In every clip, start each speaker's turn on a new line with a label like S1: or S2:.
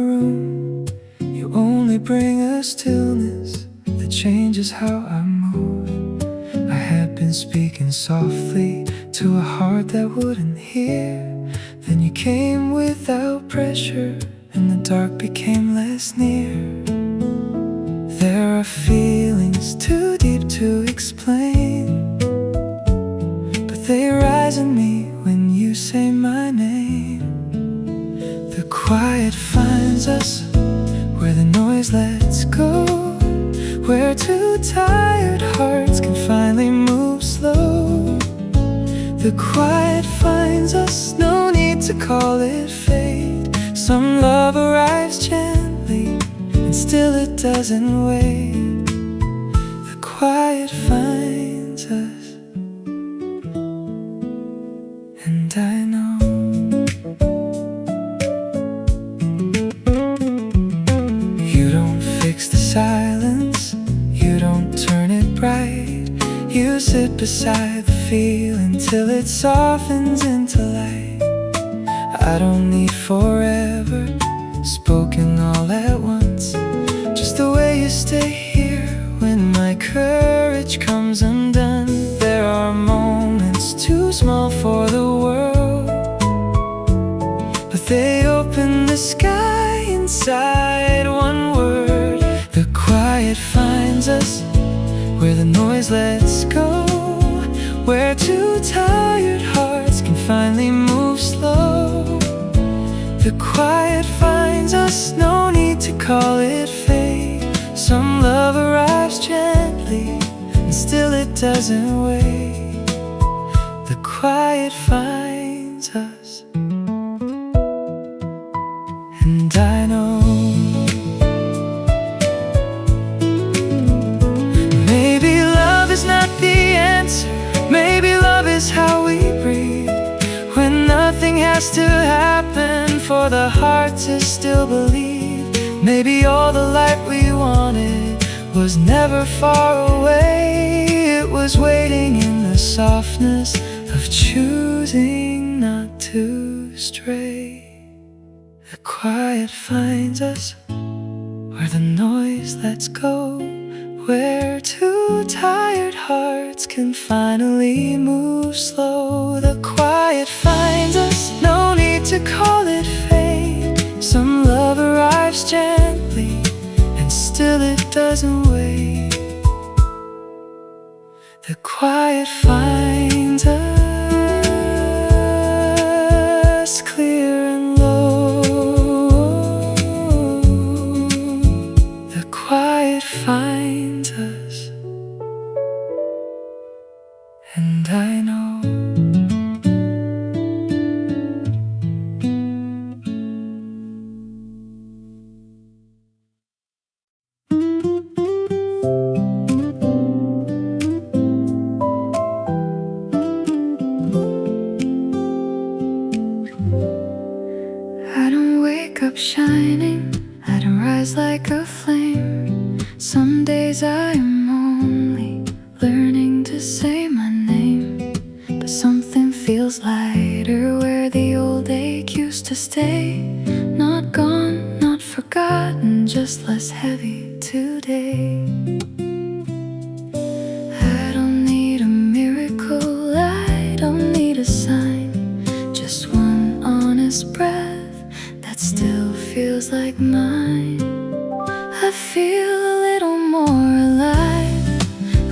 S1: room. You only bring a stillness that changes how I move. I had been speaking softly to a heart that wouldn't hear. Then you came without pressure, and the dark became less near. There are feelings too deep to explain, but they rise in me when you say my name. The quiet finds us where the noise lets go, where two tired hearts can finally move slow. The quiet finds us, no need to call it fate. Some love arrives gently, and still it doesn't wait. The quiet finds us, and I know you don't fix the silence, you don't turn it bright. You sit beside the feeling till it softens into light. I don't need forever spoken all at once, just the way you stay here when my courage comes undone. There are moments too small for the world, but they open the sky inside one word. The quiet finds us where the noise lets go, where two tired hearts can finally move slow. The quiet finds us, no need to call it fate. Some love arrives gently, and still it doesn't wait. The quiet finds us, and I know maybe love is not the answer, maybe love is how we breathe. When nothing has to happen for the heart to still believe. Maybe all the light we wanted was never far away. It was waiting in the softness of choosing not to stray. The quiet finds us where the noise lets go, where two tired hearts can finally move slow. The quiet finds us, no need to call it fate. Some love arrives gently, and still it doesn't wait. The quiet finds us clear and low. The quiet finds us, and I know I don't wake up shining, I don't rise like a flame. Some days I am only learning to say my name, but something feels lighter where the old ache used to stay. Not gone, not forgotten, just less heavy today. I don't need a miracle, I don't need a sign, just one honest breath that still feels like mine. I feel a little more alive,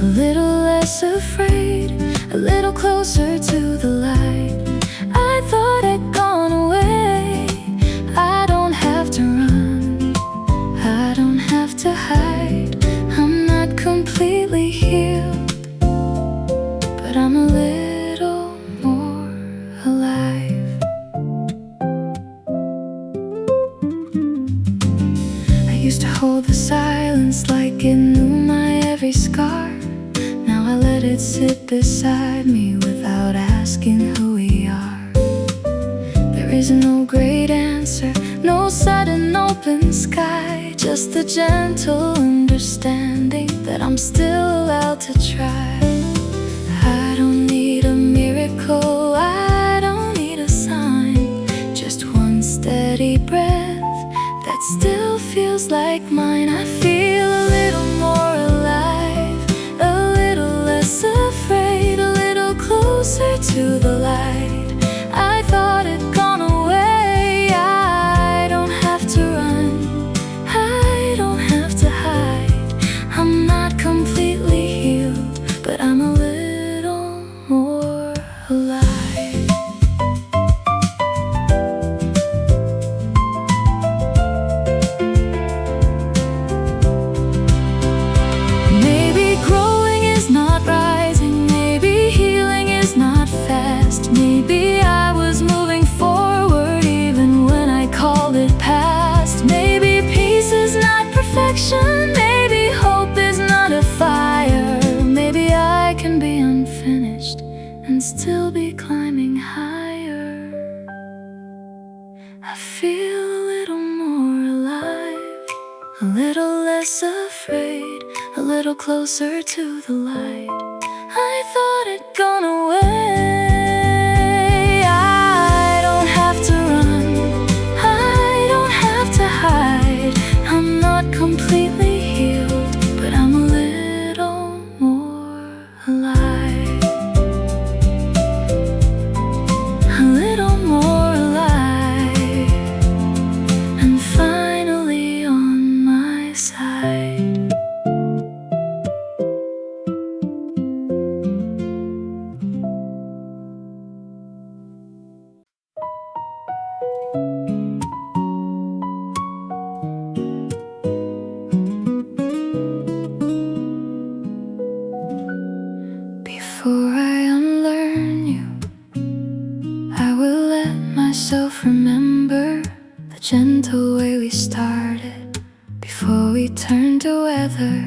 S1: a little less afraid, a little closer to the light. I thought I'd gone away. I don't have to run, I don't have to hide. I'm not completely healed, but I'm a little more alive. I used to hold the silence like it knew my every scar. Now I let it sit beside me without asking who we are. There is no great answer, no sudden open sky, just the gentle understanding that I'm still allowed to try. I don't need a miracle, I don't need a sign, just one steady breath that still feels like mine. I feel a little more alive, a little less afraid, a little closer to the light. I thought it'd gone away. I don't have to run, I don't have to hide. I'm not completely healed, but I'm a little more alive. Maybe I was moving forward even when I called it past. Maybe peace is not perfection, maybe hope is not a fire. Maybe I can be unfinished and still be climbing higher. I feel a little more alive, a little less afraid, a little closer to the light. I thought it'd gone away. I'm not completely healed, but I'm a little more alive. A little more alive, and finally on my side. Before I unlearn you, I will let myself remember the gentle way we started. Before we turn to weather,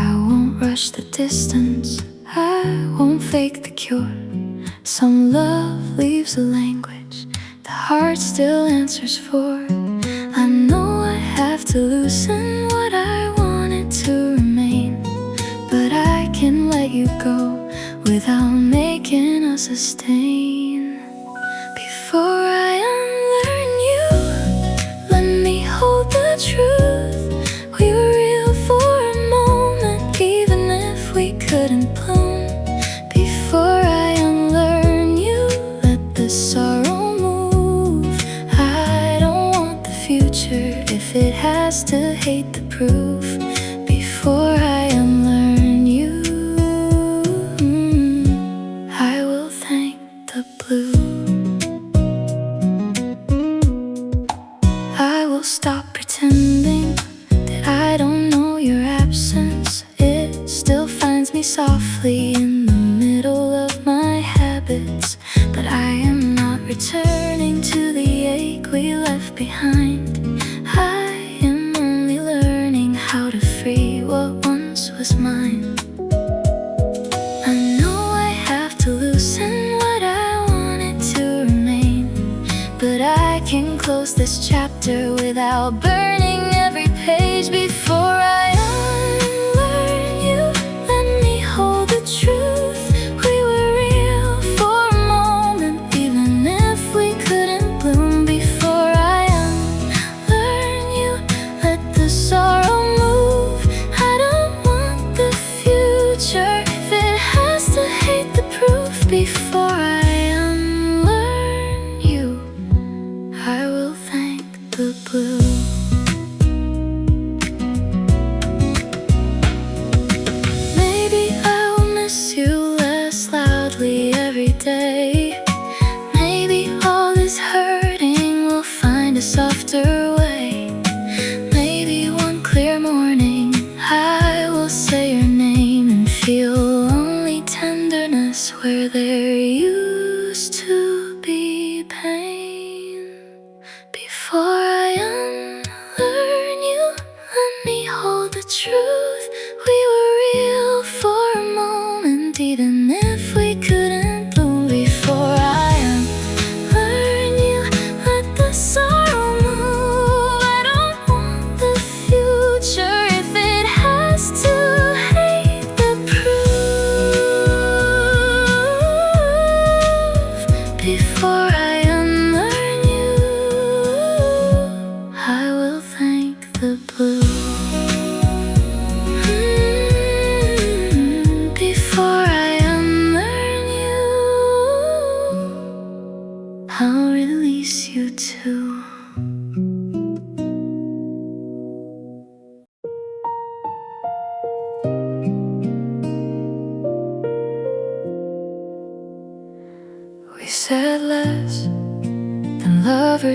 S1: I won't rush the distance, I won't fake the cure. Some love leaves a language the heart still answers for. I know I have to loosen what I wanted to remain, but I can let you go without making us a stain. Before I unlearn you, let me hold the truth. We were real for a moment, even if we couldn't bloom. Before I unlearn you, let the sorrow move. I don't want the future if it has to hate the proof. Before I unlearn you, I will thank the blue. I will stop pretending that I don't know your absence. It still finds me softly in the middle of my habits, but I am not returning to the ache we left behind. I am only learning how to free what once was mine. I know I have to loosen what I wanted to remain, but I can close this chapter without burning every page. Before I unlearn you, let me hold the truth. We were real for a moment, even if we couldn't bloom. Before I unlearn you, let the sorrow move. I don't want the future if it has to hate the proof. Before I unlearn you, I will thank the blue. Maybe I will miss you less loudly every day. Maybe all this hurting will find a softer way. Maybe one clear morning I will say your name and feel only tenderness where there used to be pain. Before I unlearn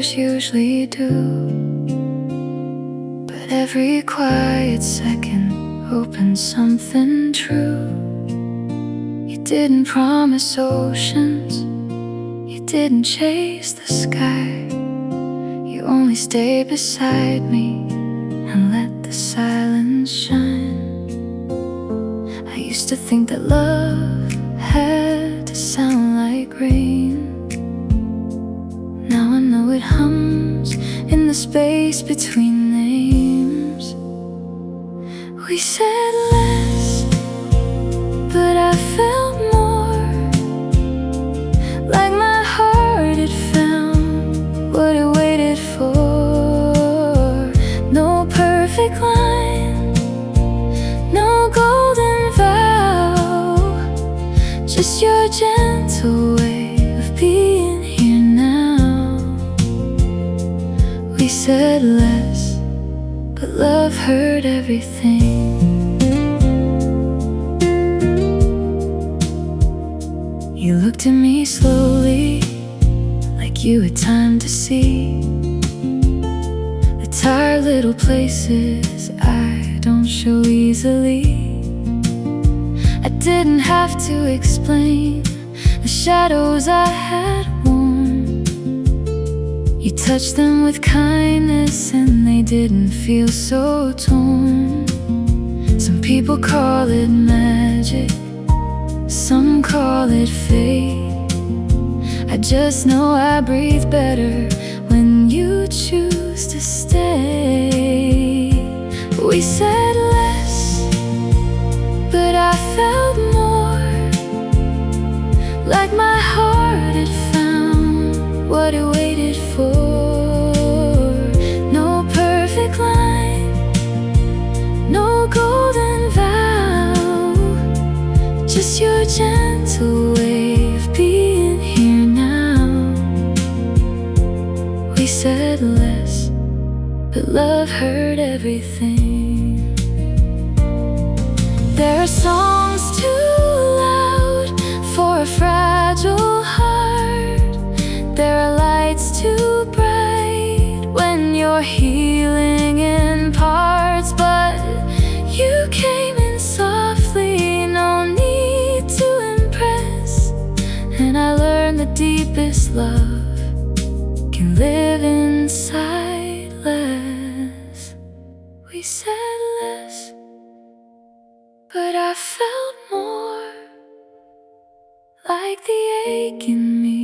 S1: others usually do. But every quiet second opens something true. You didn't promise oceans, you didn't chase the sky. You only stayed beside me and let the silence shine. I used to think that love had to sound like rain. Now I know it hums in the space between names. We said less, but I felt more. Like my heart had found what it waited for. No perfect line, no golden vow, just your gentle way of being here now. We said less, but love heard everything. You looked at me slowly, like you had time to see the tired little places I don't show easily. I didn't have to explain the shadows I had worn. You touched them with kindness and they didn't feel so torn. Some people call it magic, some call it fate. I just know I breathe better when you choose to stay. We said less, but I felt more. Like my heart had found what it waited for. No perfect line, no golden vow, just your gentle way of being here now. We said less, but love heard everything. There are songs too loud for a fragile heart. There are lights too bright when you're healing in parts. But you came in softly, no need to impress. And I learned the deepest love can live inside less. We said less, but I felt more. Like the ache in me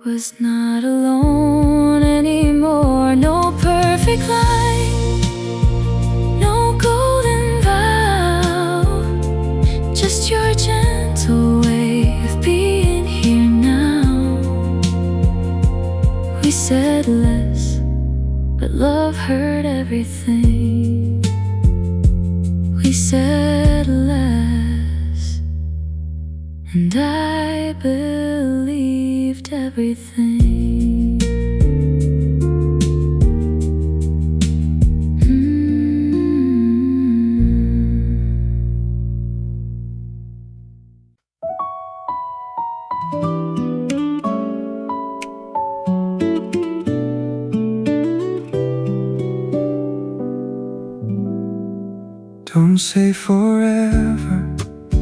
S1: was not alone anymore. No perfect line, no golden vow, just your gentle way of being here now. We said less, but love heard everything. We said less, and I believed everything.
S2: Don't say forever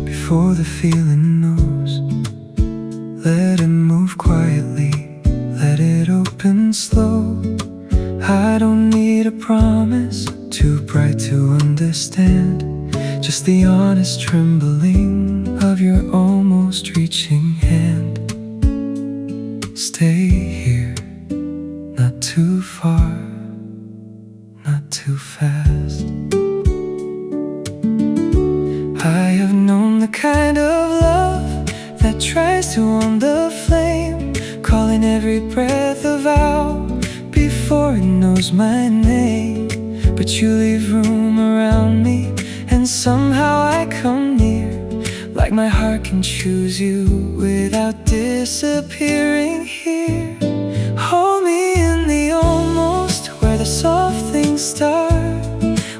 S2: before the feeling knows. Let it move quietly, let it open slow. I don't need a promise too bright to understand, just the honest trembling of your almost reaching hand. Stay here, not too far, not too fast. I have known the kind of love that tries to warm the flame, calling every breath a vow before it knows my name. But you leave room around me, and somehow I come near, like my heart can choose you without disappearing here. Hold me in the almost, where the soft things start,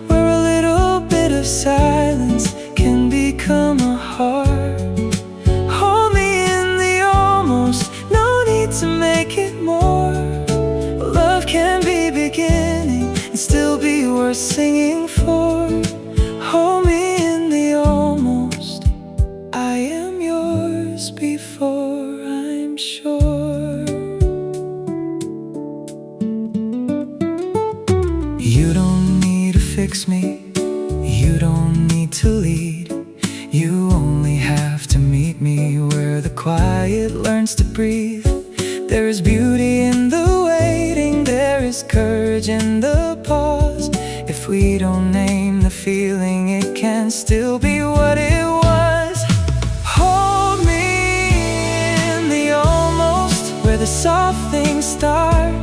S2: where a little bit of silence can become a heart. Hold me in the almost, no need to make it more. worth singing for. Hold me in the almost. I am yours before I'm sure. You don't need to fix me, you don't need to lead. You only have to meet me where the quiet learns to breathe. There is beauty in the waiting, there is courage in the pause. If we don't name the feeling, it can still be what it was. Hold me in the almost, where the soft things start,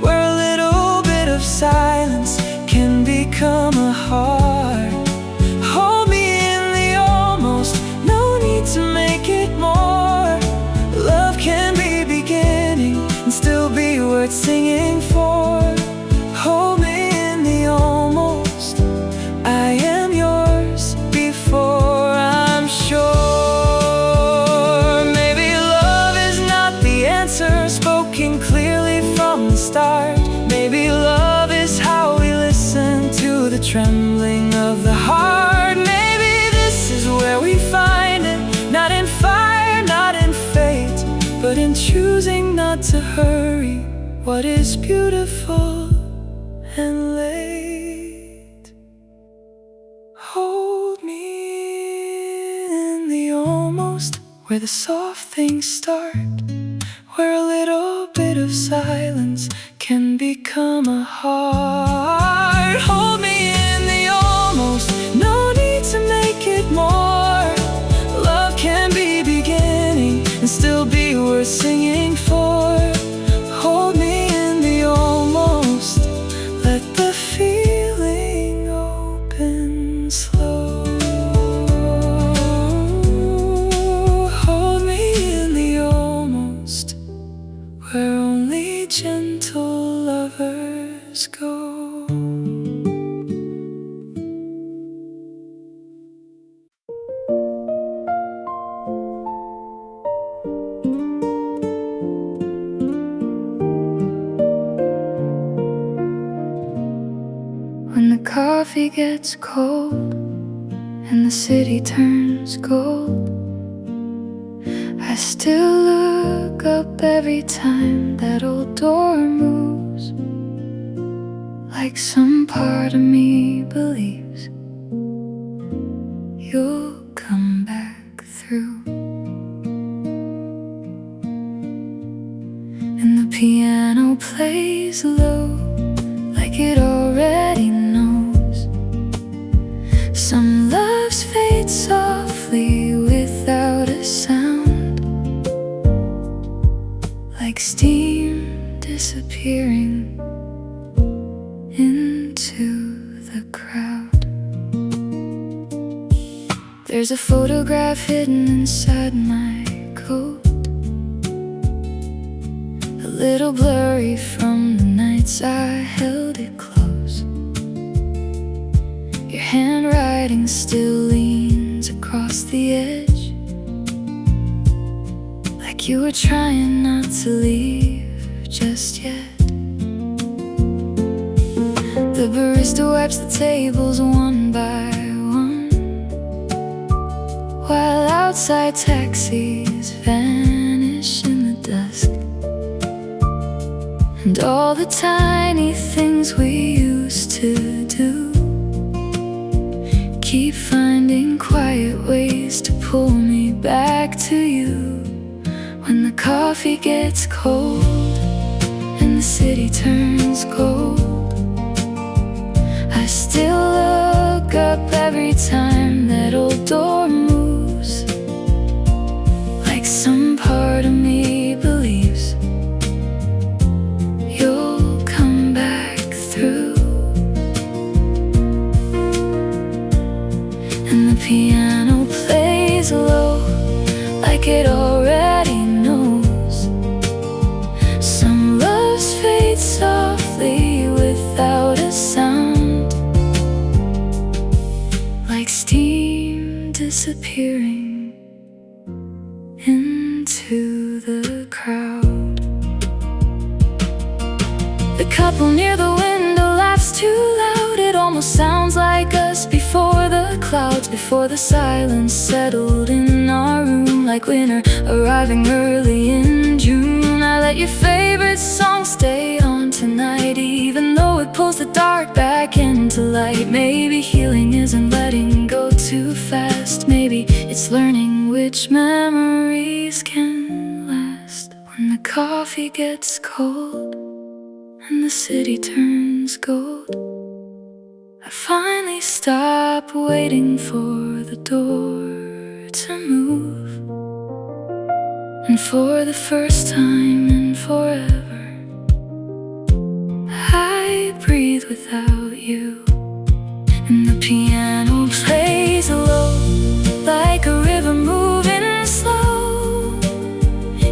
S2: where a little bit of silence can become a heart. Hold me in the almost, no need to make it more. Love can be beginning and still be worth singing for. Hold me in the almost. I am yours before I'm sure. Maybe love is not the answer spoken clearly from the start. Maybe love is how we listen to the trembling of the heart. Maybe this is where we find it, not in fire, not in fate, but in choosing not to hurry what is beautiful and late. Hold me in the almost, where the soft things start, where a little bit of silence can become a heart. Hold me in the almost, no need to make it more. Love can be beginning and still be worth singing for. Hold me in the almost, let the feeling open slow. Hold me in the almost, where only gentle lovers go. When the coffee gets cold and the city turns gold, I still look up every time that old door moves. Like some part of me believes you'll come back through. And the piano plays low, like it already knows. Some loves fade softly without a sound, like steam disappearing into the crowd. There's a photograph hidden inside my coat, a little blurry from the nights I held it close. Your handwriting still leans across the edge, like you were trying not to leave just yet. The barista wipes the tables one by one, while outside taxis vanish in the dusk. And all the tiny things we used to do keep finding quiet ways to pull me back to you. When the coffee gets cold and the city turns gold, I still look up every time that old door moves. Like some part of me believes you'll come back through. And the piano plays low, like it already knows. Some loves fade softly without a sound, like steam disappearing into the crowd. The couple near the window laughs too loud, it
S1: sounds like us before the clouds, before the silence settled in our room, like winter arriving early in June. I let your favorite song stay on tonight, even though it pulls the dark back into light. Maybe healing isn't letting go too fast. Maybe it's learning which memories can last. When the coffee gets cold and the city turns gold, I finally stop waiting for the door to move. And for the first time in forever, I breathe without you. And the piano plays low, like a river moving slow,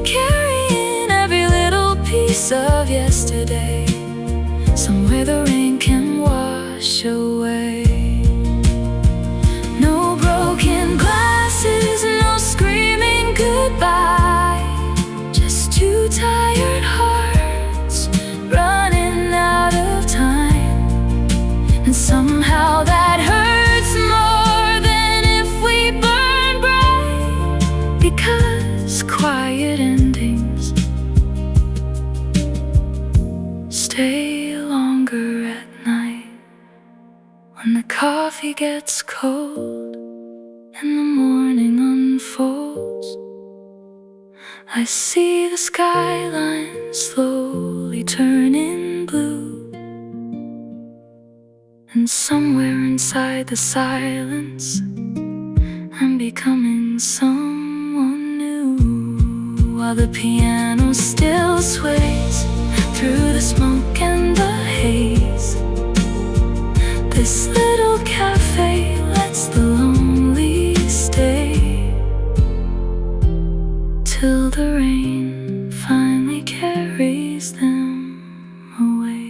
S1: carrying every little piece of yesterday, somewhere the rain can wash away. No broken glasses, no screaming goodbye, just two tired hearts running out of time. And somehow that hurts more than if we burn bright, because quiet endings stay longer at night. When the coffee gets cold and the morning unfolds, I see the skyline slowly turning blue. And somewhere inside the silence, I'm becoming someone new. While the piano still sways through the smoke and the haze, this little cafe lets the lonely stay, till the rain finally carries them away.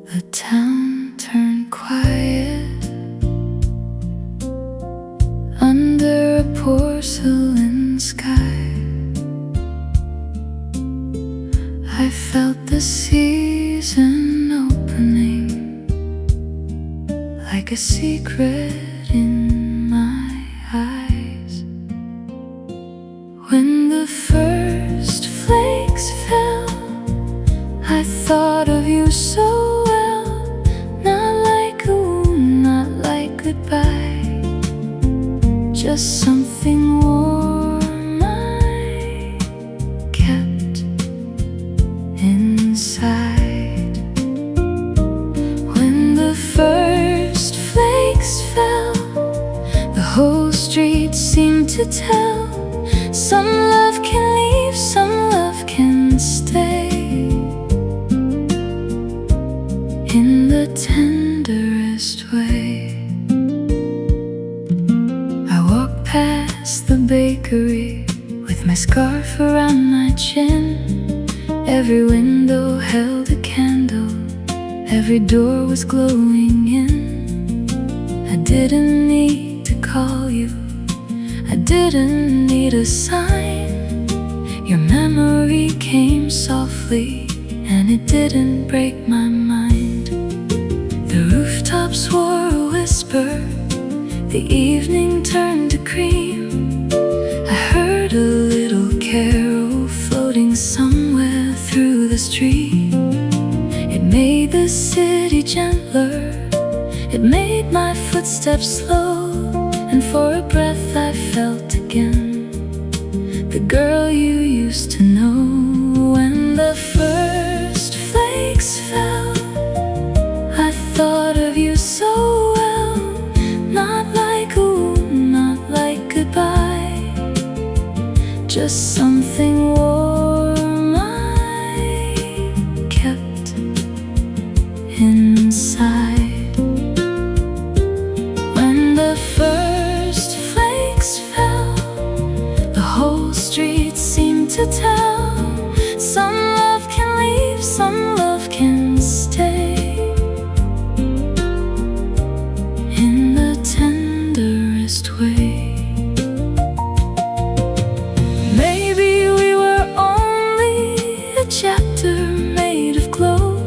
S1: The town turned quiet under a porcelain sky. I felt the season opening, like a secret in my eyes. When the first flakes fell, I thought of you so well, not like a wound, not like goodbye, just something warm I kept inside. When the first flakes fell, the whole street seemed to tell, some love can leave, some love can stay, in the tenderest way. I walked past the bakery with my scarf around my chin. Every window held a candle, every door was glowing in. I didn't need to call you, I didn't need a sign. Your memory came softly, and it didn't break my mind. The rooftops were a whisper, the evening turned to cream. I heard a little carol floating somewhere through the street. It made the city gentler, it made my footsteps slow, and for a breath I felt again the girl you used to know. When the first flakes fell, I thought of you so well, not like a wound, not like goodbye, just something warm I kept inside. When the first flakes fell, the whole street seemed to tell, some love can leave, some love can stay. In the tenderest way. Maybe we were only a chapter made of glow,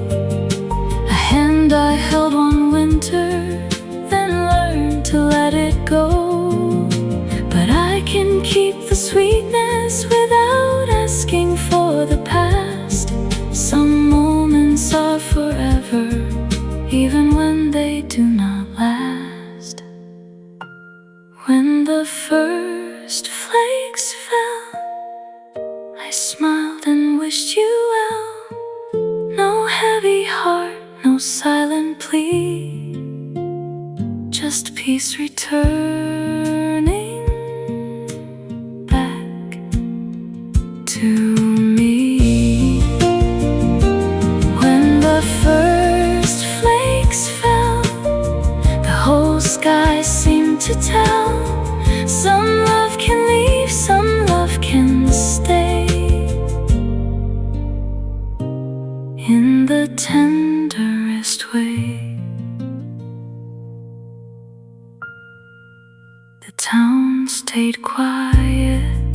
S1: a hand I held one winter, then learned to let it go. But I can keep the sweetness without asking for the past. Some moments are forever, even when they do not last. When the first flakes fell, I smiled and wished you well. No heavy heart, no silent plea, just peace returning back to me. When the first flakes fell, the whole sky seemed to tell, some love can leave, some love can stay. In the tenderest way. The town stayed quiet.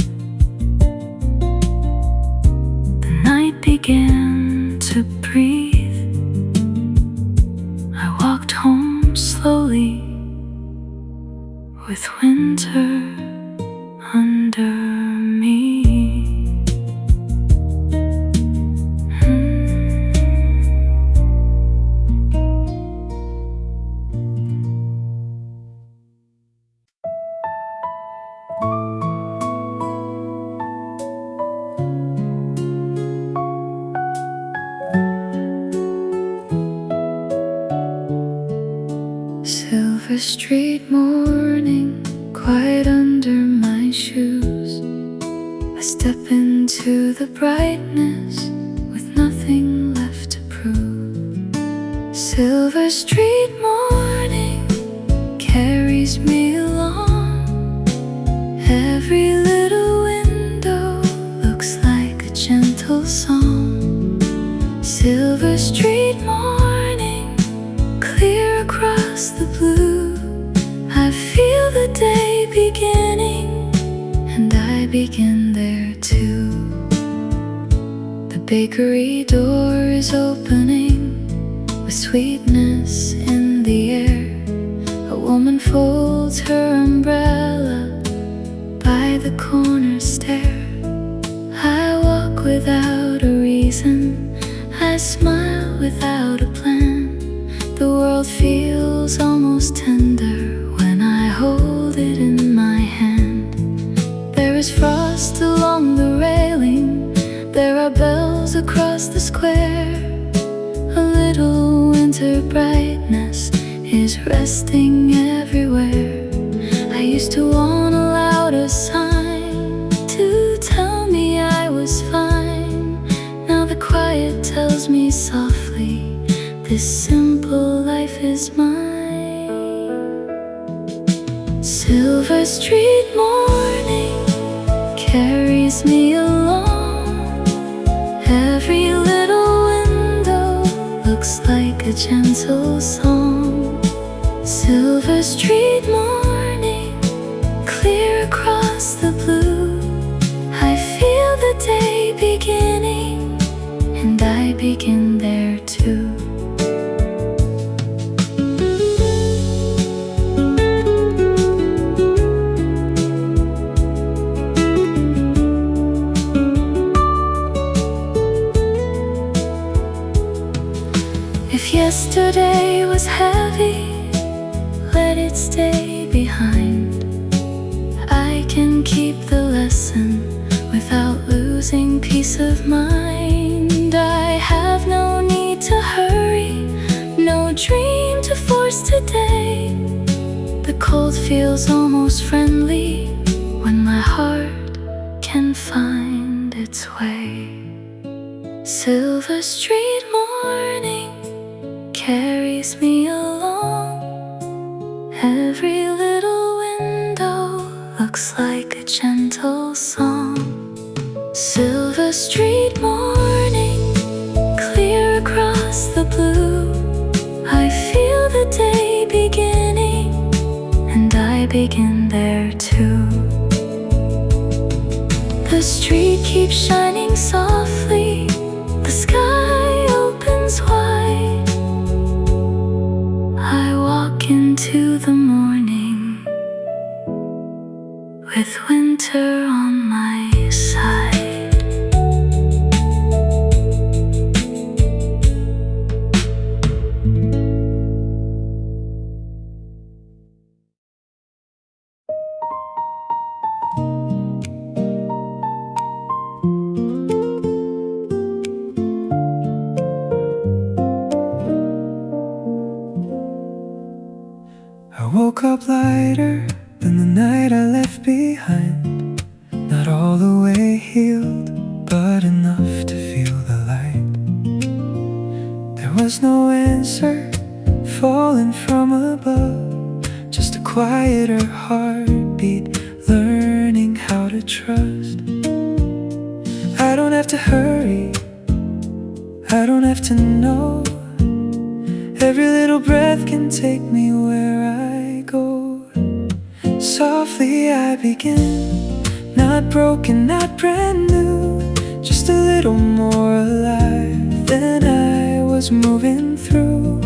S1: The night began to breathe. I walked home slowly, with winter under me. Silver street morning, quiet under my shoes. I step into the brightness with nothing left to prove. Silver street morning carries me along. Every little window looks like a gentle song. Silver street morning, clear across the blue. I feel the day beginning, and I begin there too. The bakery door is opening, with sweetness in the air. A woman folds her umbrella by the corner stair. I walk without a reason, I smile without a plan. The world feels almost tender when I hold it in my hand. There is frost along the railing, there are bells across the square. A little winter brightness is resting everywhere. I used to want a louder sign to tell me I was fine. Now the quiet tells me softly, this simple life is mine. Silver street morning carries me along. Every little window looks like a gentle song. Silver street morning, clear across the blue. I feel the day beginning, and I begin there too. If yesterday was heavy, let it stay behind. I can keep the lesson without losing peace of mind. I have no need to hurry, no dream to force today. The cold feels almost friendly when my heart can find its way. Silver street morning carries me along. Every little window looks looks like a gentle song. Silver street morning, clear across the blue. I feel the day beginning, and I begin there too. The street keeps shining softly, the sky opens wide. I walk into the morning with winter on my side.
S2: I woke up lighter than the night I left behind. Not all the way healed, but enough to feel the light. There was no answer falling from above, just a quieter heartbeat, learning how to trust. I don't have to hurry, I don't have to know. Every little breath can take me where I go. Softly I begin, not broken, not brand new, just a little more alive than I was moving through.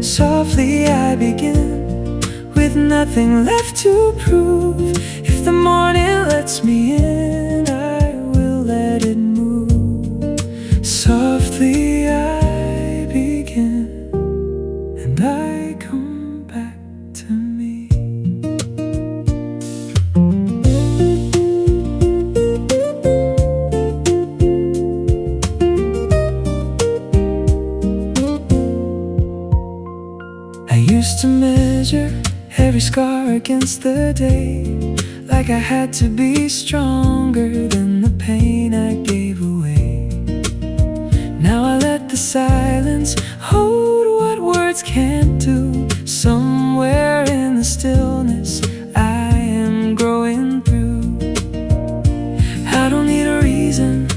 S2: Softly I begin, with nothing left to prove. If the morning lets me in, I will let it move. Softly I begin, and I come back to me. I used to measure every scar against the day, like I had to be stronger than the pain I gave away. Now I let the silence hold what words can't do. Somewhere in the stillness I am growing through. I don't need a reason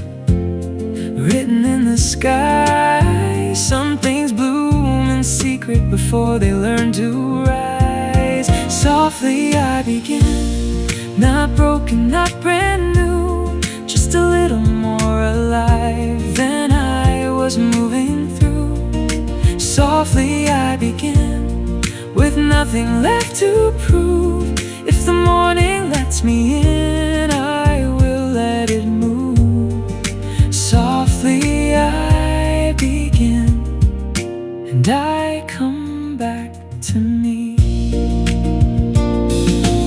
S2: written in the sky. Some things bloom in secret before they learn to rise. Softly I begin, not broken, not brand new, just a little more alive than I was moving through. Softly I begin, with nothing left to prove. If the morning lets me in, I will let it move. Softly I begin, and I come back to me.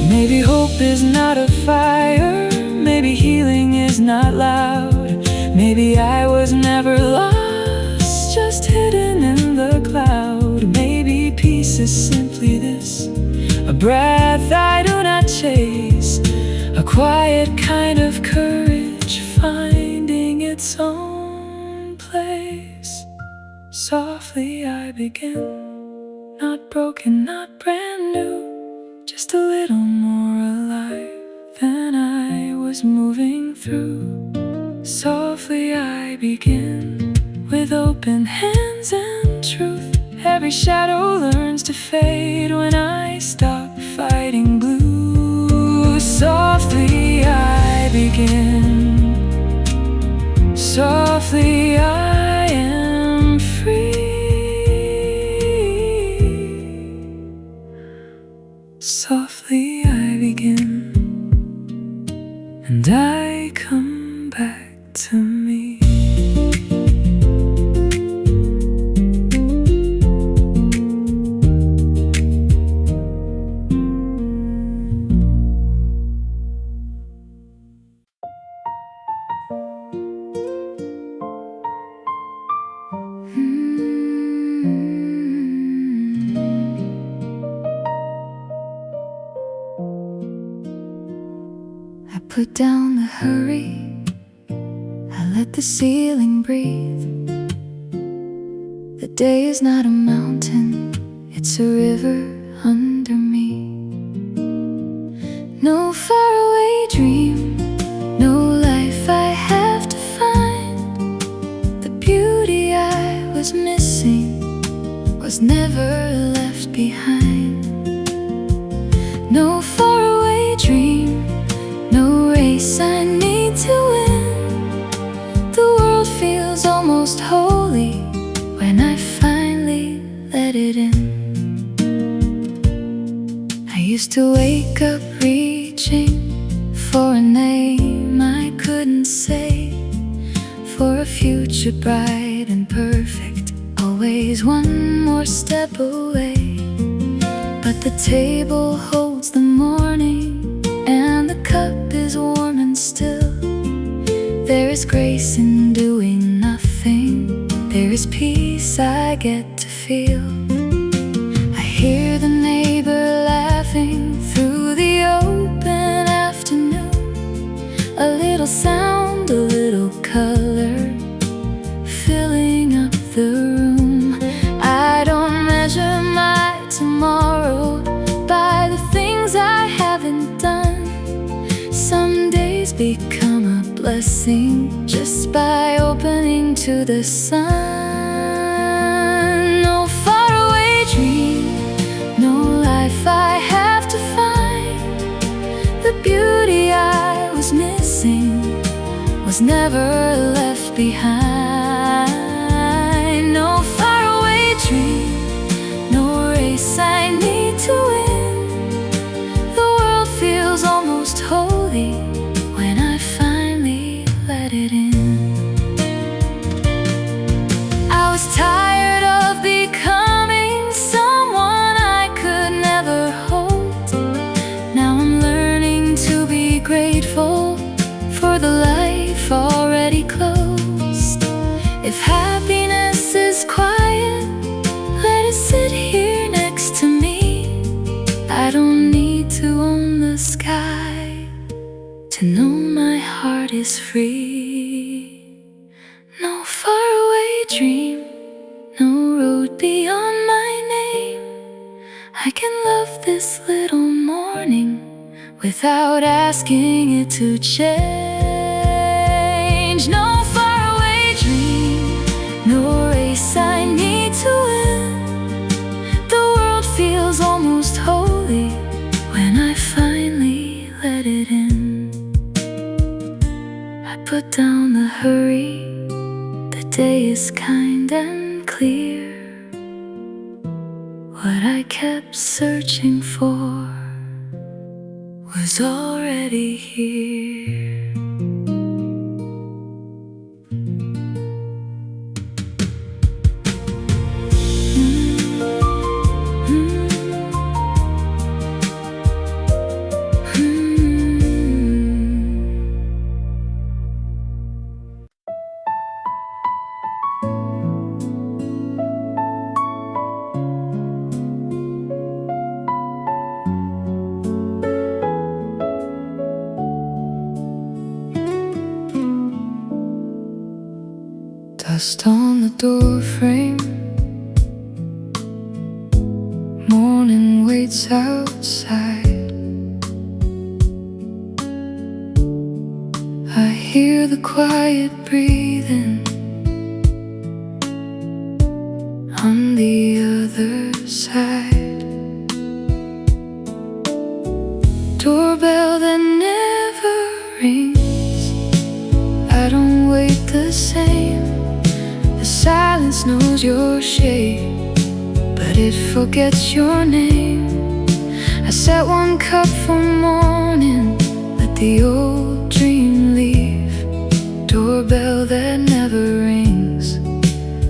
S2: Maybe hope is not a fire, maybe healing is not loud. Maybe I was never lost, just hidden in the cloud. Maybe peace is simply this, a breath I do not chase, a quiet kind of courage finding its own place. Softly I begin, not broken, not brand new, just a little more alive than I was moving through. Softly I begin, with open hands and truth. Every shadow learns to fade when I stop fighting blue. Softly I begin, softly I am free. Softly I begin, and I come back to me.
S1: I put down the hurry, I let the ceiling breathe. The day is not a mountain, it's a river under me. No far Used to wake up reaching for a name I couldn't say, for a future bright and perfect, always one more step away. But the table holds the morning, and the cup is warm and still. There is grace in doing nothing, there is peace I get to feel. I hear the neighbor laughing through the open afternoon. A little sound, a little color, filling up the room. I don't measure my tomorrow by the things I haven't done. Some days become a blessing just by opening to the sun. No faraway dream, no life I have to find. The beauty I was missing was never left behind. No faraway dream, no race I need to win. The world feels almost holy when I finally let it in. I was tired of becoming someone I could never hold. Now I'm learning to be grateful for the life already closed. If happiness is quiet, let it sit here next to me. I don't need to own the sky to know my heart is free. No faraway dream, no road beyond my name. I can love this little morning without asking it to change. No faraway dream, no race I need to win. The world feels almost holy when I finally let it in. I put down the hurry, the day is kind and clear. What I kept searching for was already here. Dust on the door frame, morning waits outside. I hear the quiet breathing on the other side. Doorbell that never rings, I don't wait the same. The silence knows your shape, but it forgets your name. I set one cup for morning, let the old dream leave. Doorbell that never rings,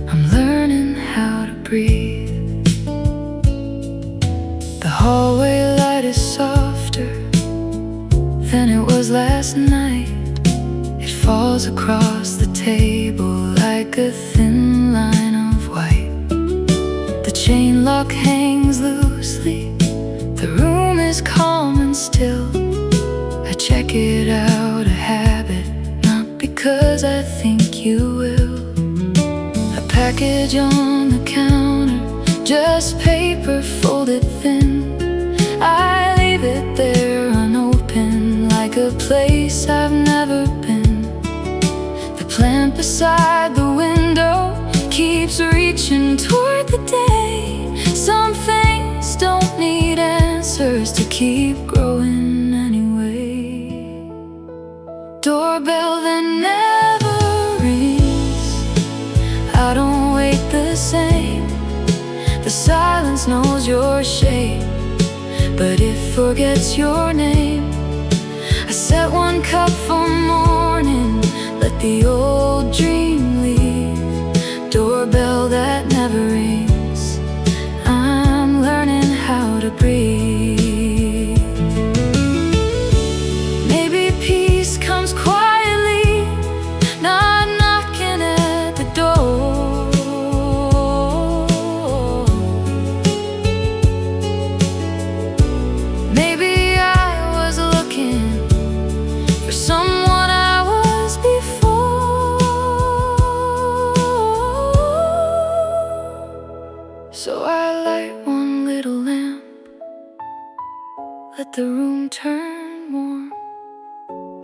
S1: I'm learning how to breathe. The hallway light is softer than it was last night. It falls across the table like a thin line of white. The chain lock hangs loosely, the room is calm and still. I check it out, a habit, not because I think you will. A package on the counter, just paper folded thin. I leave it there unopened, like a place I've never been. The plant beside the window keeps reaching toward the day. Some things don't need answers to keep growing anyway. Doorbell that never rings, I don't wait the same. The silence knows your shape, but it forgets your name. I set one cup for morning, let the old dream leave. Doorbell that never rings, I'm learning how to breathe. Maybe peace comes quietly, not knocking at the door. Maybe I was looking for someone I was before. So I light one little lamp, let the room turn warm.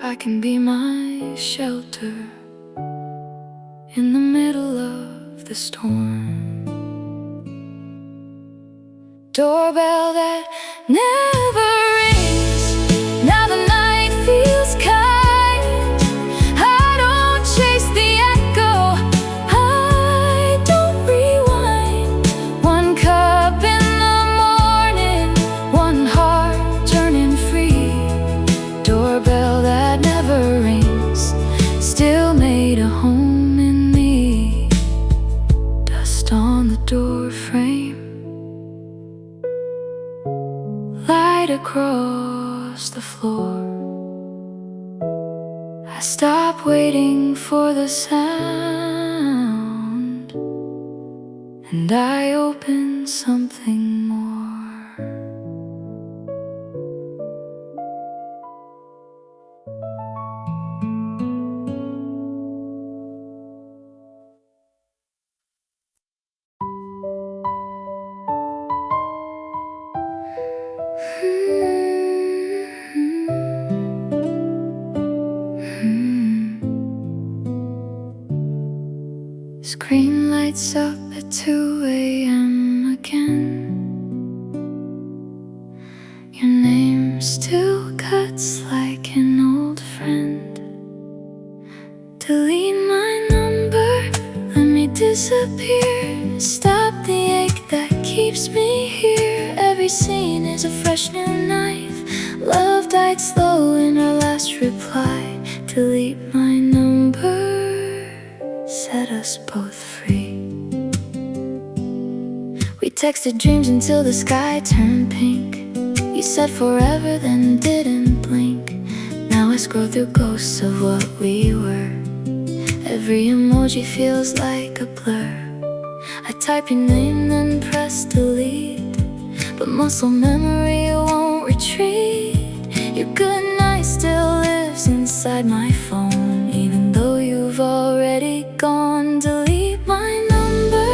S1: I can be my shelter in the middle of the storm. Doorbell that never rings, now the night feels kind. I don't chase the echo, I don't rewind. One cup in the morning, one heart turning free. Doorbell that never rings, still made a home in me. Dust on the door frame, light across the floor. I stop waiting for the sound, and I open something more. Screen lights up at 2 a.m. again. Your name still cuts like an old friend. Delete my number, let me disappear. Stop the ache that keeps me here. Every scene is a fresh new knife. Love died slow in our last reply. Delete my number, set us both free. We texted dreams until the sky turned pink. You said forever, then didn't blink. Now I scroll through ghosts of what we were. Every emoji feels like a blur. I type your name, then press delete, but muscle memory won't retreat. Your good night still lives inside my phone, even though you've already gone. Delete my number,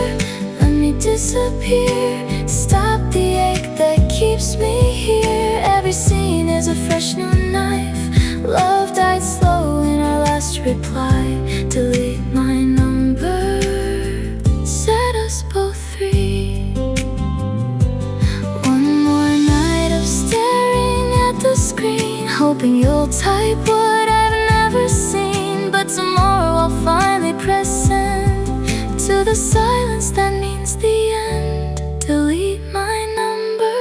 S1: let me disappear. Stop the ache that keeps me here. Every scene is a fresh new knife. Love died slow in our last reply. Delete my number, set us both free. One more night of staring at the screen, hoping you'll type what I've never seen. But tomorrow I'll finally press send to the silence that means the end. Delete my number,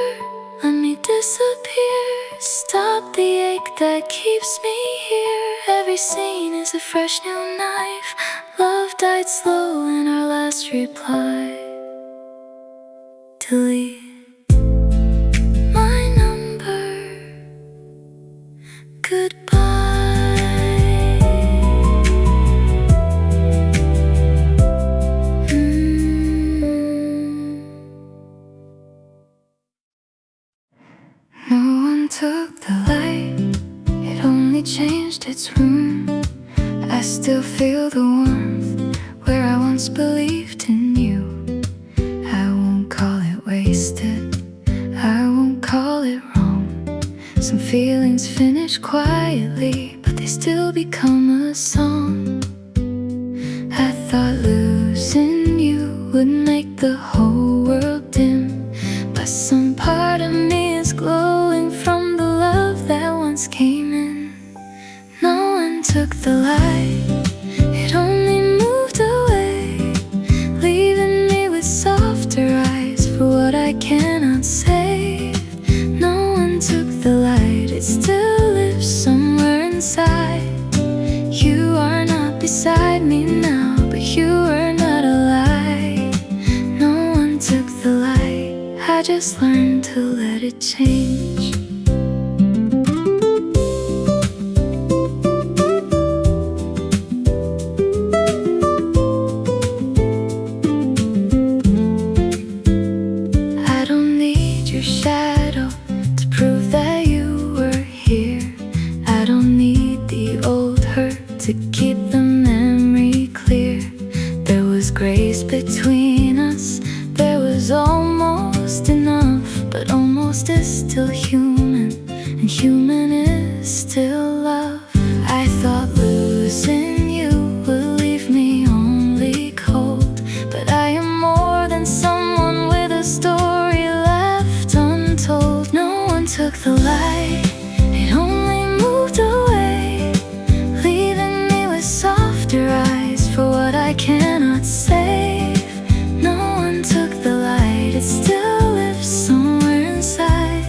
S1: let me disappear. Stop the ache that keeps me here. Every scene is a fresh new knife. Love died slow in our last reply. Delete my number, goodbye. No one took the light, it only changed its room. I still feel the warmth where I once believed in you. I won't call it wasted, I won't call it wrong. Some feelings finish quietly, but they still become a song. I thought losing you would make the whole world dim, but some part of me is glowing from the love that once came in. No one took the light, it only moved away, leaving me with softer eyes for what I cannot save. No beside me now, but you are not alive. No one took the light, I just learned to let it change. I don't need your shadow to prove that you were here. I don't need the old hurt to keep the memory clear. There was grace between us, there was almost enough, but almost is still human, and human is still love. I thought losing you would leave me only cold, but I am more than someone with a story left untold. No one took the light, it only moved away, leaving me with softer eyes for what I cannot save. No one took the light, it still lives somewhere inside.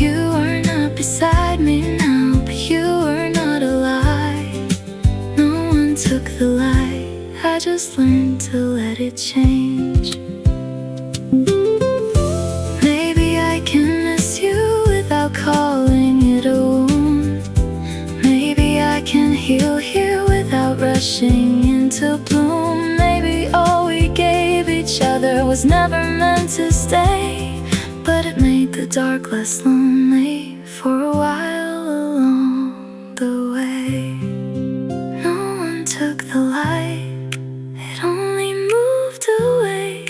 S1: You are not beside me now, but you are not alive. No one took the light, I just learned to let it change. Maybe I can miss you without calling it a wound. Maybe I can heal here without rushing into bloom. Maybe all we gave each other was never meant to stay, but it made the dark less lonely for a while along the way. No one took the light, it only moved away,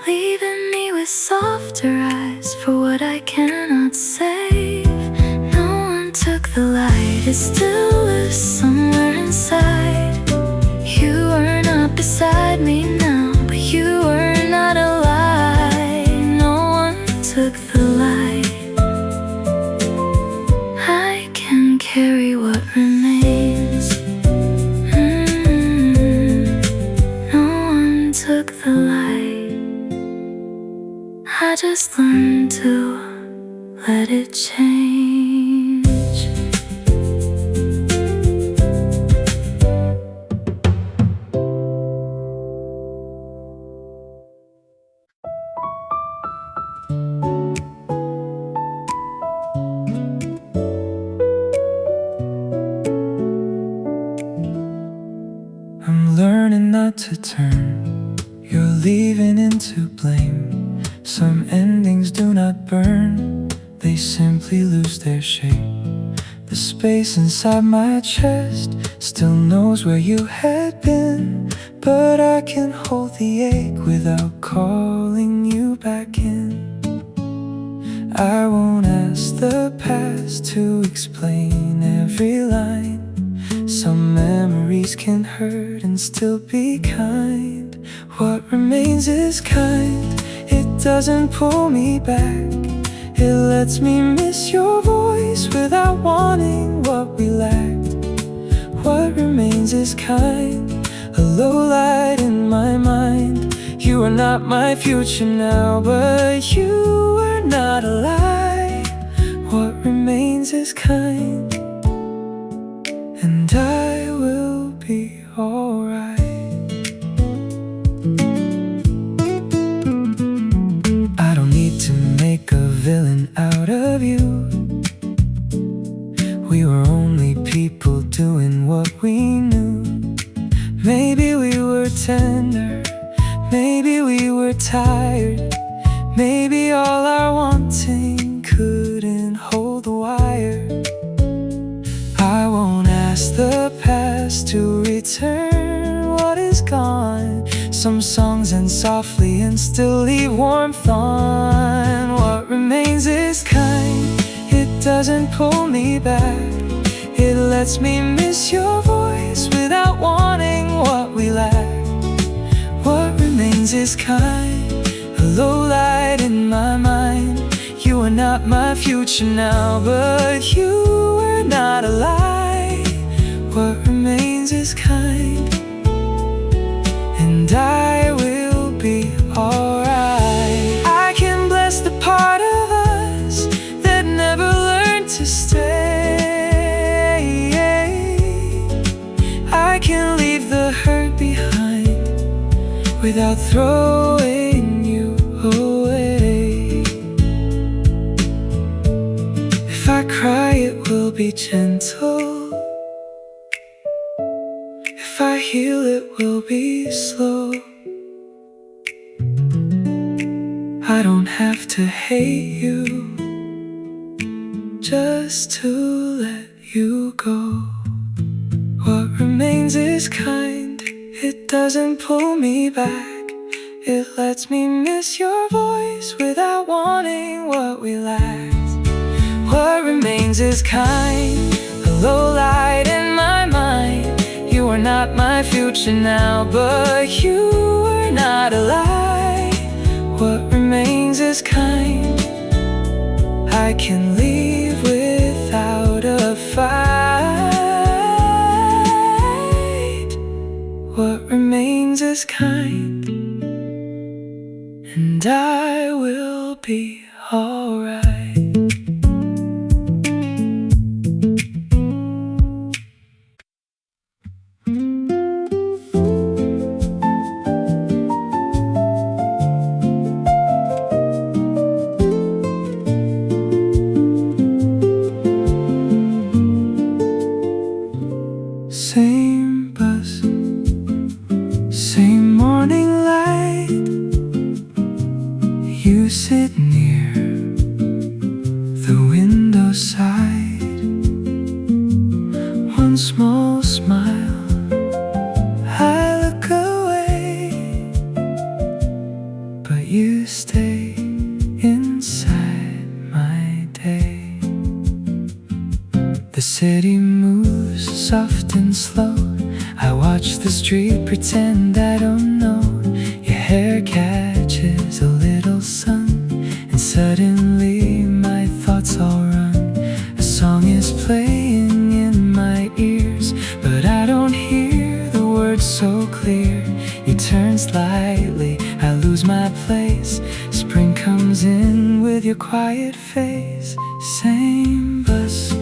S1: leaving me with softer eyes for what I cannot save. No one took the light, it still lives somewhere inside. You are not beside me now, but you are not alive. No one took the light, I can carry what remains. No one took the light, I just learned to let it change.
S2: I'm learning not to turn your leaving into blame. Some endings do not burn, they simply lose their shape. The space inside my chest still knows where you had been, but I can hold the ache without calling you back in. I won't ask the past to explain every line. Some memories can hurt and still be kind. What remains is kind, it doesn't pull me back. It lets me miss your voice without wanting what we lacked. What remains is kind, a low light in my mind. You are not my future now, but you are not alive. What remains is kind, and I will be alright. I don't need to make a villain out of you. We were only people doing what we knew. Maybe we were tender, maybe we were tired, maybe all our wanting couldn't hold the wire. I won't ask the past to return what is gone. Some songs end softly and still leave warmth on. What remains is kind, it doesn't pull me back. It lets me miss your voice without wanting what we lack. What remains is kind, a low light in my mind. You are not my future now, but you are not alive. What remains is kind, and I will be alright. I can bless the part of us that never learned to stay. I can without throwing you away. If I cry, it will be gentle. If I heal, it will be slow. I don't have to hate you just to let you go. What remains is kind. It doesn't pull me back. It lets me miss your voice without wanting what we lacked. What remains is kind. A low light in my mind. You are not my future now, but you are not a lie. What remains is kind. I can leave without a fight. What remains is kind, and I will be alright. Same bus, same morning light. You sit near the window side. One small smile, I look away, but you stay inside my day. The city moves soft and slow. I watch the street, pretend I don't know. Your hair catches a little sun, and suddenly my thoughts all run. A song is playing in my ears, but I don't hear the words so clear. You turn slightly, I lose my place. Spring comes in with your quiet face. Same bus,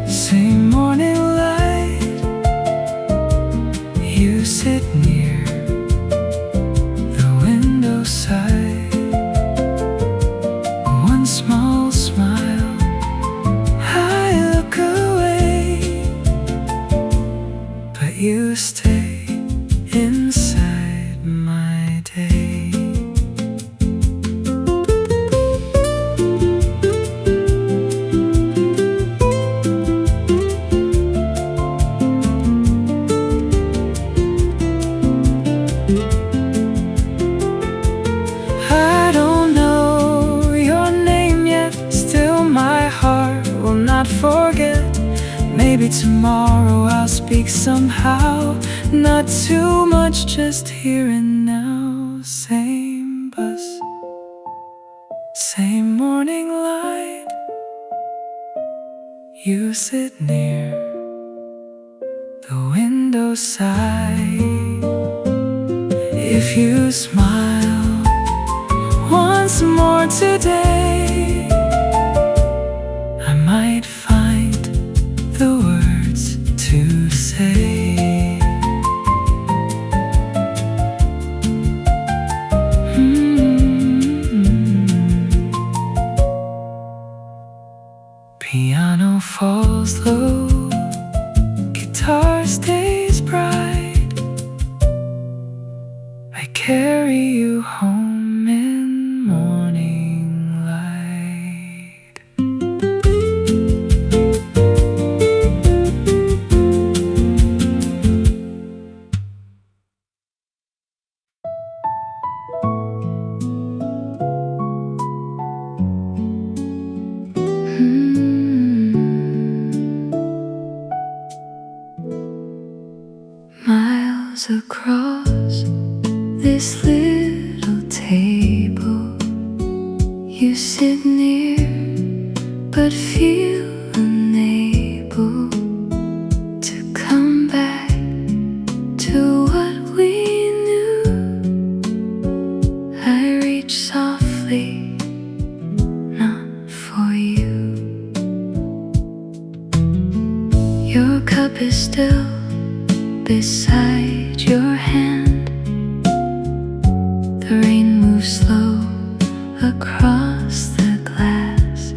S2: same morning light. You sit near the window side. One small smile, I look away, but you stay inside my day. Forget, maybe tomorrow I'll speak somehow. Not too much, just here and now. Same bus, same morning light. You sit near the window side. If you smile once more today, I might find the words to say. Piano falls low, guitar stays bright. I carry you home in morning light. Miles across this little table, you sit near but feel unable to come back to what we knew. I reach softly, not for you. Your cup is still beside your hand.
S1: The rain moves slow across the glass.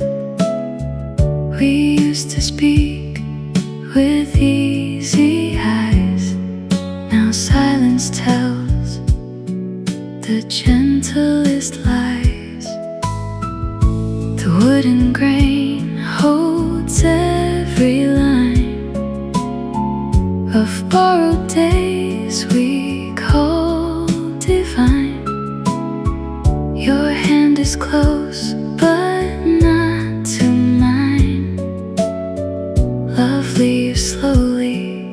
S1: We used to speak with easy eyes. Now silence tells the gentlest lies. The wooden grain holds every line of borrowed days we call divine. Your hand is close, but not to mine. Love leaves slowly,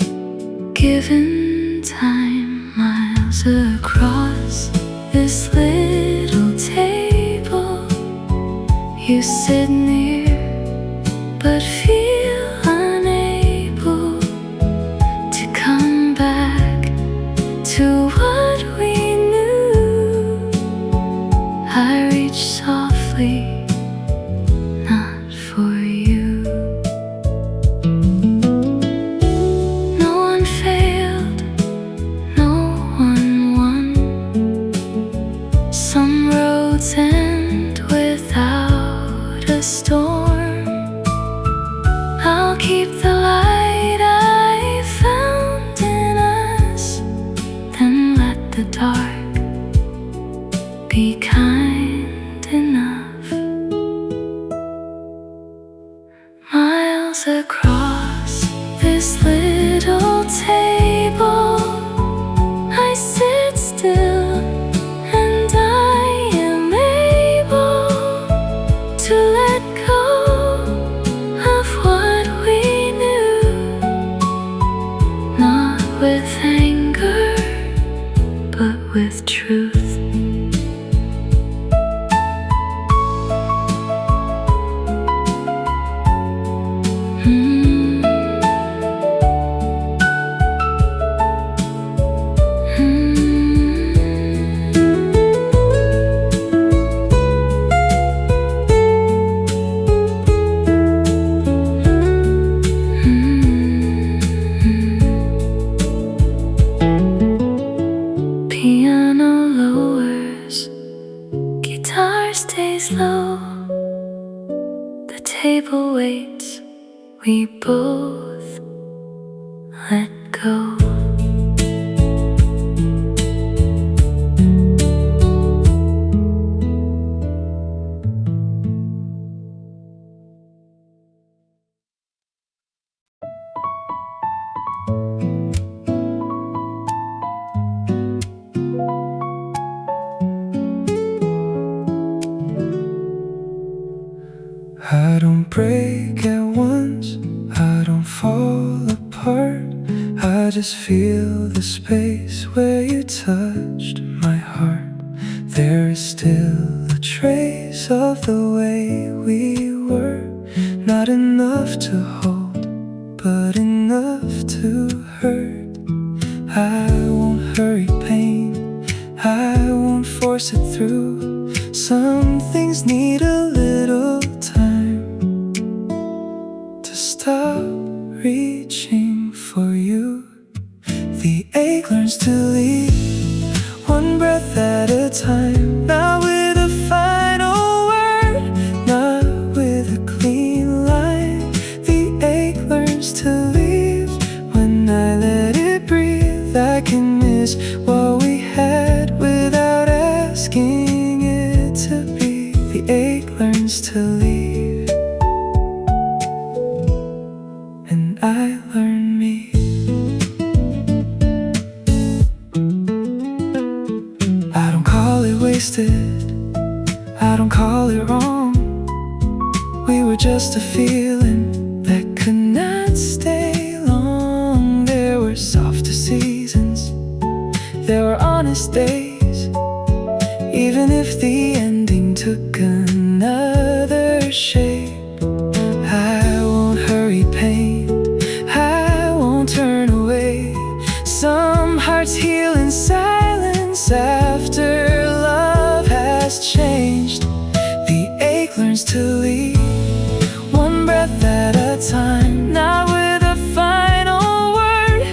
S1: given time. Miles across this little table, you sit near, but feel unable to come back to what we knew. I reach softly, not for you. No one failed, no one won. Some roads end without a storm. I'll keep the light I found in us, then let the dark be kind enough. Miles across this little table, I sit still and I am able to let go of what we knew. Not with anger, but with truth. Piano lowers, guitar stays low. The table waits, we both let go.
S2: I don't break at once, I don't fall apart. I just feel the space where you touched my heart. There is still a trace of the way we were. Not enough to hold, but enough to hurt. I won't hurry pain, I won't force it through. Some things need a little time to stop reaching for you. The ache learns to leave, one breath at a time. Not with a final word, not with a clean line. The ache learns to leave when I let it breathe. I can miss what we had without asking it to be. The ache learns to leave, and I learn me. I don't call it wasted, I don't call it wrong. We were just a feeling that could not stay long. There were softer seasons, there were honest days. Even if the ending took another shape, I won't hurry pain, I won't turn away. Some hearts heal in silence after love has changed. The ache learns to leave, one breath at a time. Not with a final word,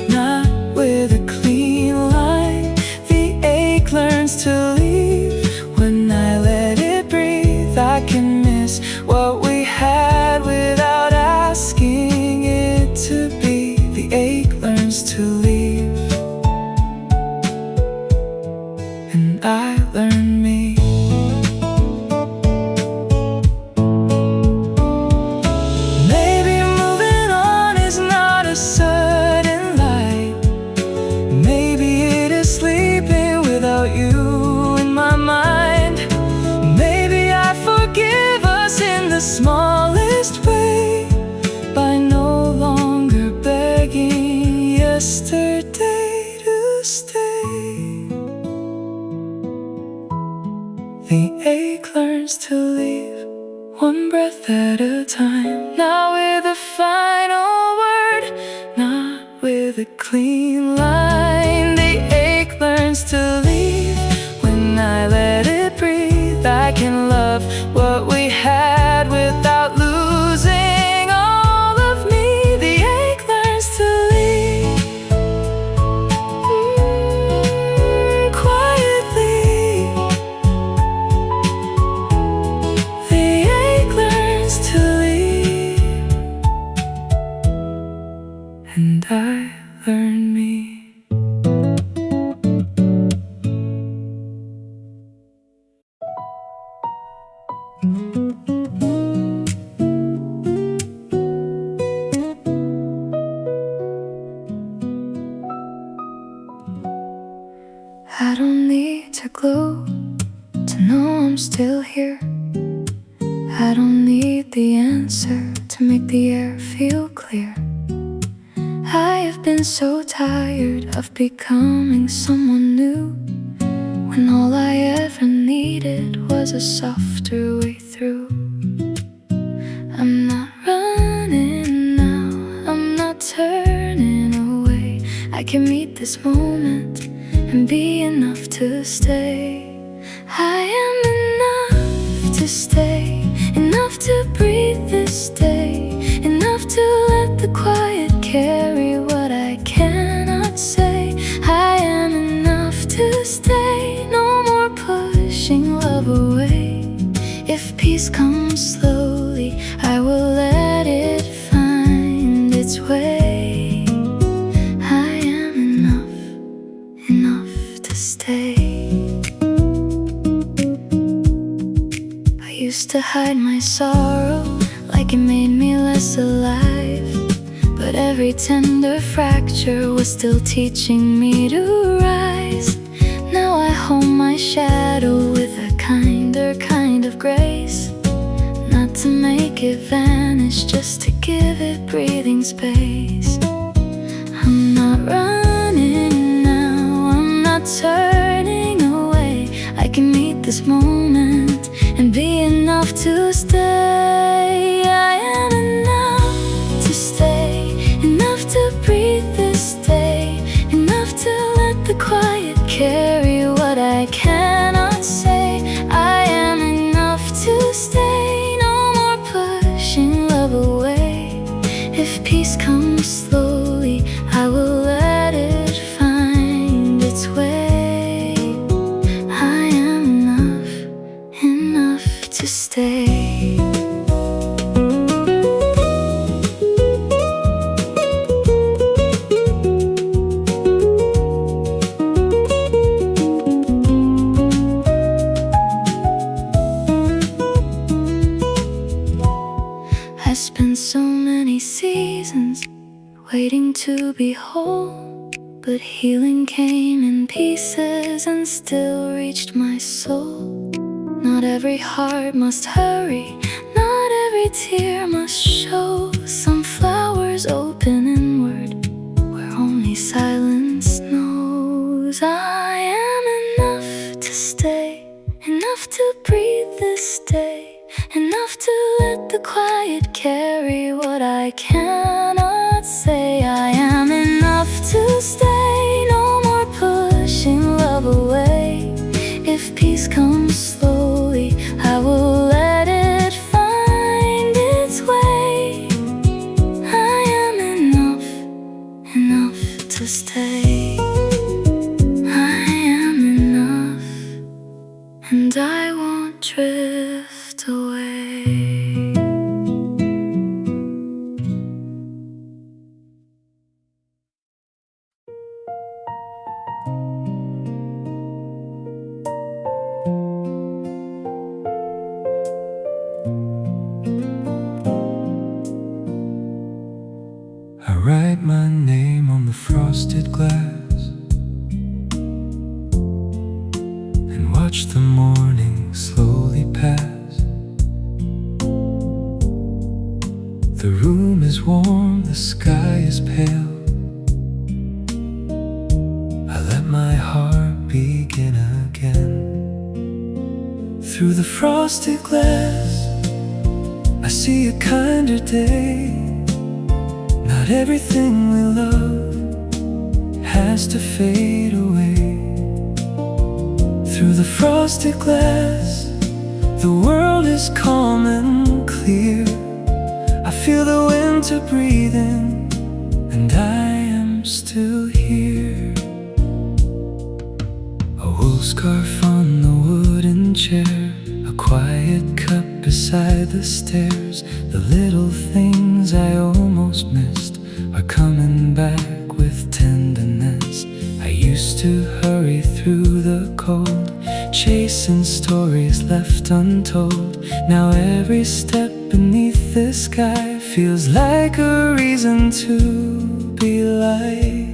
S2: not with a clean line. The ache learns to leave
S1: ache learns to leave, and I learn me. Maybe moving on is not a sudden light. Maybe it is sleeping without you in my mind. Maybe I forgive us in the smallest way by no longer begging yesterday to stay. The ache learns to leave, one breath at a time. Not with a final word, not with a clean line. The ache learns to leave when I let it breathe. I can love what we had without losing all of me. The ache learns to leave, quietly. The ache learns to leave, and I learn me. I don't need to glow to know I'm still here. I don't need the answer to make the air feel clear. I have been so tired of becoming someone new, when all I ever needed was a softer way through. I'm not running now, I'm not turning away. I can meet this moment and be enough to stay. I am enough to stay, enough to breathe this day, enough to let the quiet carry what I cannot say. I am enough to stay, no more pushing love away. If peace comes slowly, I will let it find its way. I am enough to stay. I used to hide my sorrow like it made me less alive, but every tender fracture was still teaching me to rise. Now I hold my shadow with a kinder kind of grace, not to make it vanish, just to give it breathing space. I'm not running now, I'm not turning away. I can meet this moment and be enough to stay. I am enough to stay, enough to breathe this day, enough to let the quiet carry what I cannot say. I am enough to stay, no more pushing love away. If peace comes slowly, I will let it find its way. I am enough to stay. I spent so many seasons waiting to be whole, but healing came in pieces and still reached my soul. Not every heart must hurry, not every tear must show. Some flowers open inward where only silence knows. I am enough to stay, enough to breathe this day, enough to let the quiet carry what I cannot say. I am enough to stay, no more pushing love away. If peace comes slowly, I will let it find its way. I am enough to stay. I am enough, and I won't drift away.
S2: my heart begin again. Through the frosted glass, I see a kinder day. Not everything we love has to fade away. Through the frosted glass, the world is calm and clear. I feel the winter breathing, and I am still here. A wool scarf on the wooden chair, a quiet cup beside the stairs. The little things I almost missed are coming back with tenderness. I used to hurry through the cold, chasing stories left untold. Now every step beneath the sky feels like a reason to be light.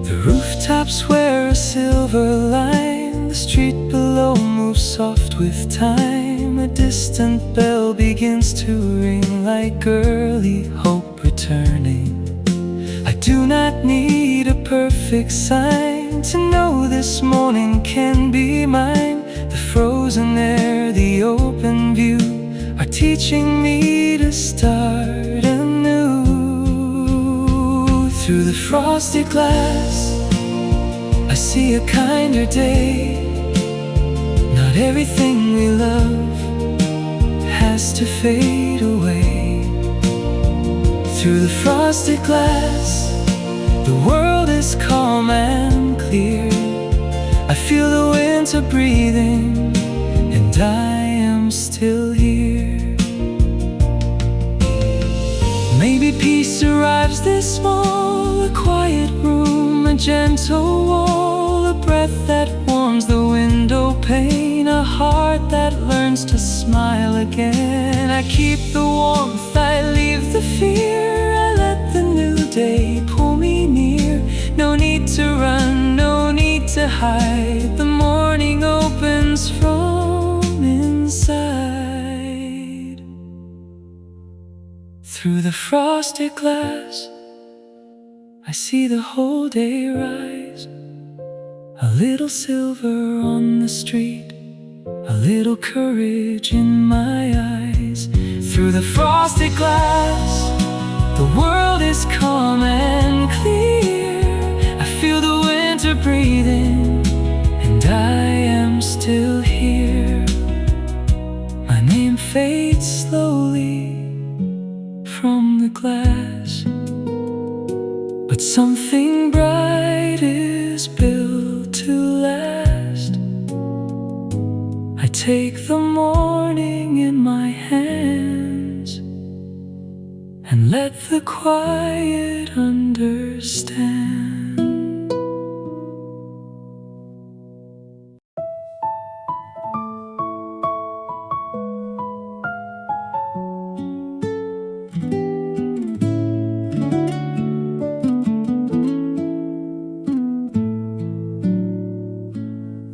S2: The rooftops wear a silver line, the street below moves soft with time. A distant bell begins to ring like early hope returning. I do not need a perfect sign to know this morning can be mine. The frozen air, the open view are teaching me to start anew. Through the frosted glass, I see a kinder day. Not everything we love has to fade away. Through the frosted glass, the world is calm and clear. I feel the winter breathing, and I am still here. Maybe peace arrives this small, a quiet room, a gentle wall, a breath that warms the window pane, a heart that learns to smile again. I keep the warmth, I leave the fear, I let the new day pull me near. No need to run, no need to hide. The morning opens from inside. Through the frosted glass, I see the whole day rise. A little silver on the street, a little courage in my eyes. Through the frosted glass, the world is calm and clear. I feel the winter breathing, and I am still here. My name fades slowly from the glass, but something bright is built to last. I take the morning in my hands and let the quiet understand.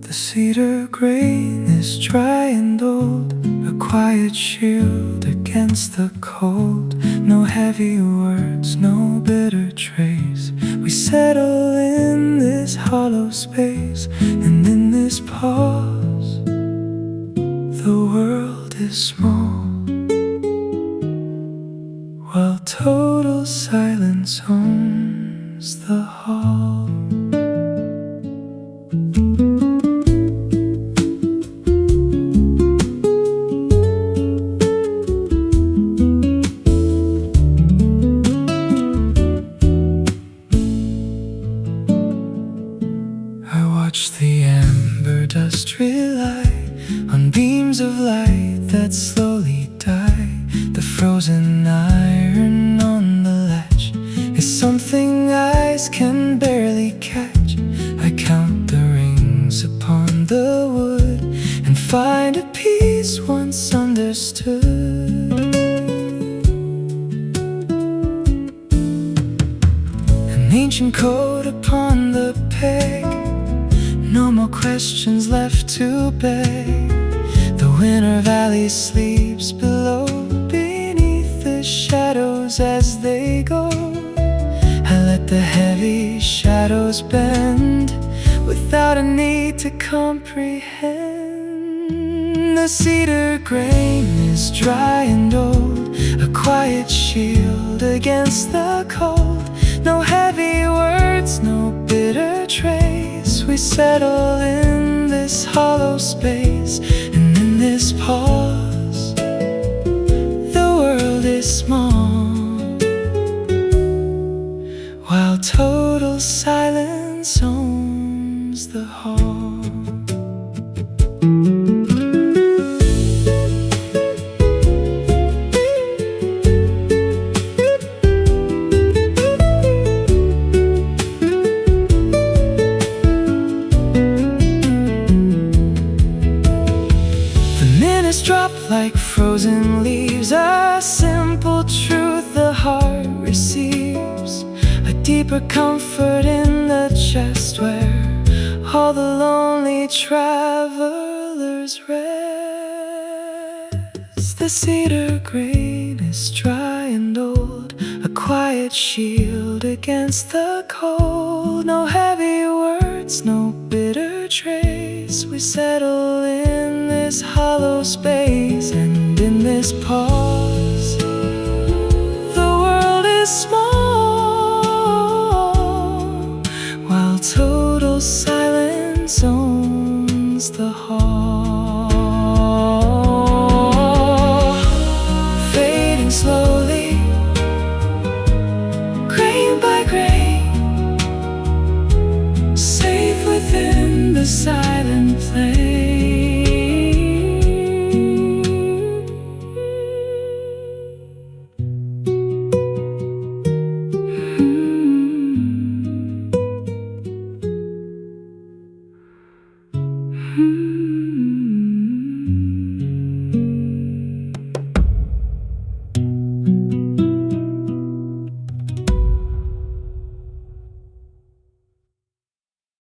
S2: The cedar grain is dry and old, a quiet shield against the cold. No heavy words, no bitter trace. We settle in this hollow space, and in this pause, the world is small, while total silence owns the hall. Dust rely on beams of light that slowly die. The frozen iron on the latch is something eyes can barely catch. I count the rings upon the wood and find a peace once understood. An ancient code upon the peg, no more questions left to beg. The winter valley sleeps below, beneath the shadows as they go. I let the heavy shadows shadows bend without a need to comprehend. The cedar grain is dry and old, a quiet shield against the cold. No heavy words, no bitter trace. We settle in this hollow space, and in this pause, the world is small, while total silence owns the hall. Drop like frozen leaves, a simple truth the heart receives, a deeper comfort in the chest where all the lonely travelers rest. The cedar grain is dry and old, a quiet shield against the cold. No heavy words, no bitter trace. We settle in this hollow space, and in this pause, the world is small, while total silence owns the hall. Fading slowly, grain by grain, safe within the silent flame.